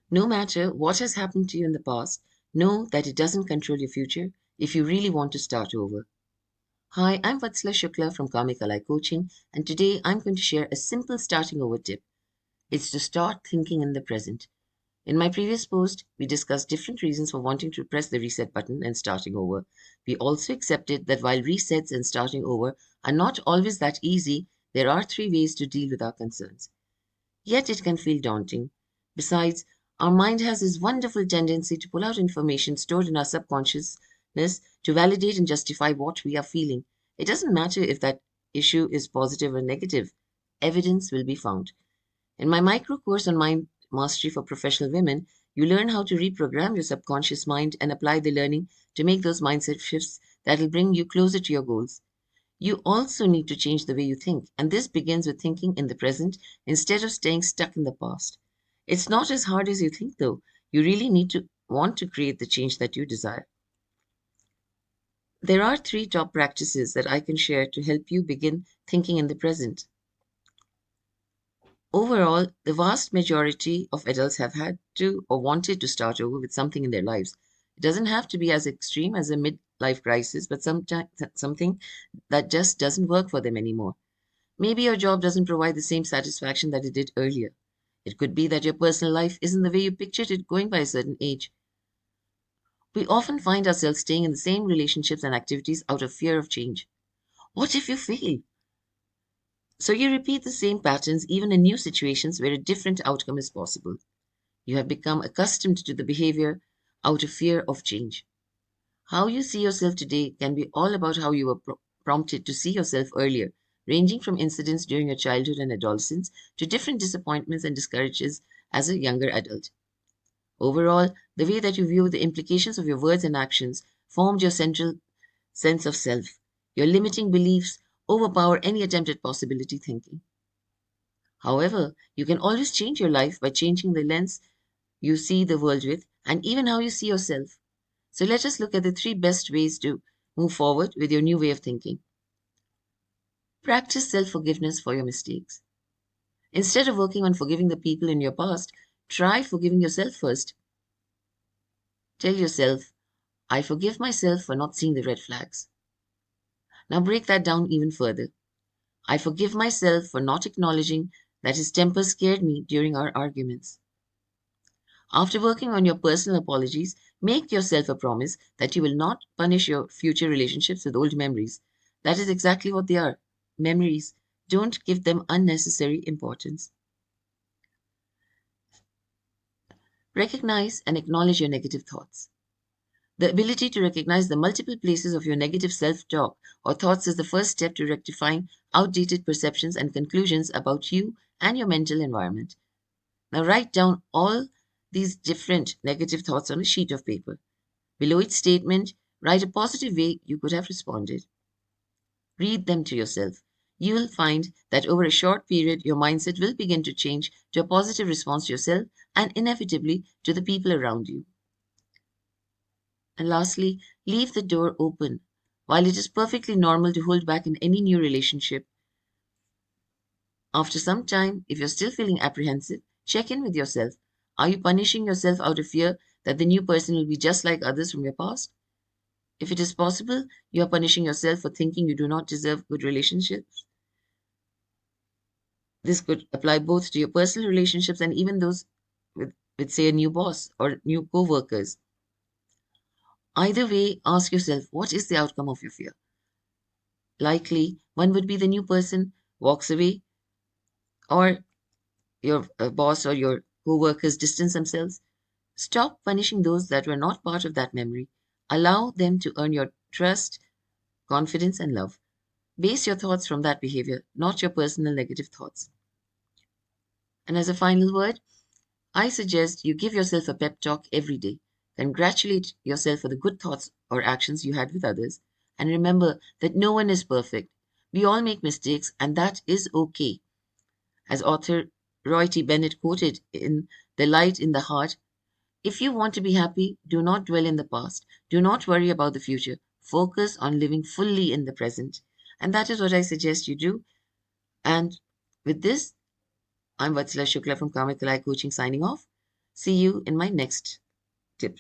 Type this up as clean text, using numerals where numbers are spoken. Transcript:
No matter what has happened to you in the past, know that it doesn't control your future if you really want to start over. Hi, I'm Vatsala Shukla from Karmic Ally Coaching, and today I'm going to share a simple starting over tip. It's to start thinking in the present. In my previous post, we discussed different reasons for wanting to press the reset button and starting over. We also accepted that while resets and starting over are not always that easy, there are three ways to deal with our concerns. Yet it can feel daunting. Besides, our mind has this wonderful tendency to pull out information stored in our subconsciousness to validate and justify what we are feeling. It doesn't matter if that issue is positive or negative, evidence will be found. In my micro course on mind mastery for professional women, you learn how to reprogram your subconscious mind and apply the learning to make those mindset shifts that will bring you closer to your goals. You also need to change the way you think, and this begins with thinking in the present instead of staying stuck in the past. It's not as hard as you think, though. You really need to want to create the change that you desire. There are three top practices that I can share to help you begin thinking in the present. Overall, the vast majority of adults have had to or wanted to start over with something in their lives. It doesn't have to be as extreme as a midlife crisis, but something that just doesn't work for them anymore. Maybe your job doesn't provide the same satisfaction that it did earlier. It could be that your personal life isn't the way you pictured it going by a certain age. We often find ourselves staying in the same relationships and activities out of fear of change. What if you fail? So you repeat the same patterns even in new situations where a different outcome is possible. You have become accustomed to the behavior out of fear of change. How you see yourself today can be all about how you were prompted to see yourself earlier, ranging from incidents during your childhood and adolescence to different disappointments and discourages as a younger adult. Overall, the way that you view the implications of your words and actions formed your central sense of self. Your limiting beliefs overpower any attempt at possibility thinking. However, you can always change your life by changing the lens you see the world with and even how you see yourself. So let us look at the three best ways to move forward with your new way of thinking. Practice self forgiveness for your mistakes. Instead of working on forgiving the people in your past, try forgiving yourself first. Tell yourself, I forgive myself for not seeing the red flags. Now break that down even further. I forgive myself for not acknowledging that his temper scared me during our arguments. After working on your personal apologies, make yourself a promise that you will not punish your future relationships with old memories. That is exactly what they are, memories. Don't give them unnecessary importance. Recognize and acknowledge your negative thoughts. The ability to recognize the multiple places of your negative self talk or thoughts is the first step to rectifying outdated perceptions and conclusions about you and your mental environment. Now, write down all these different negative thoughts on a sheet of paper. Below each statement, write a positive way you could have responded. Read them to yourself. You will find that over a short period, your mindset will begin to change to a positive response to yourself and inevitably to the people around you. And lastly, leave the door open. While it is perfectly normal to hold back in any new relationship, after some time, if you're still feeling apprehensive, check in with yourself. Are you punishing yourself out of fear that the new person will be just like others from your past? If it is possible, you are punishing yourself for thinking you do not deserve good relationships. This could apply both to your personal relationships and even those with say, a new boss or new co workers. Either way, ask yourself, what is the outcome of your fear? Likely, one would be the new person walks away, or your boss or your co workers distance themselves. Stop punishing those that were not part of that memory. Allow them to earn your trust, confidence, and love. Base your thoughts from that behavior, not your personal negative thoughts. And as a final word, I suggest you give yourself a pep talk every day. Congratulate yourself for the good thoughts or actions you had with others. And remember that no one is perfect. We all make mistakes, and that is okay. As author Roy T. Bennett quoted in The Light in the Heart, if you want to be happy, do not dwell in the past. Do not worry about the future. Focus on living fully in the present. And that is what I suggest you do. And with this, I'm Vatsala Shukla from Karmic Ally Coaching signing off. See you in my next tip.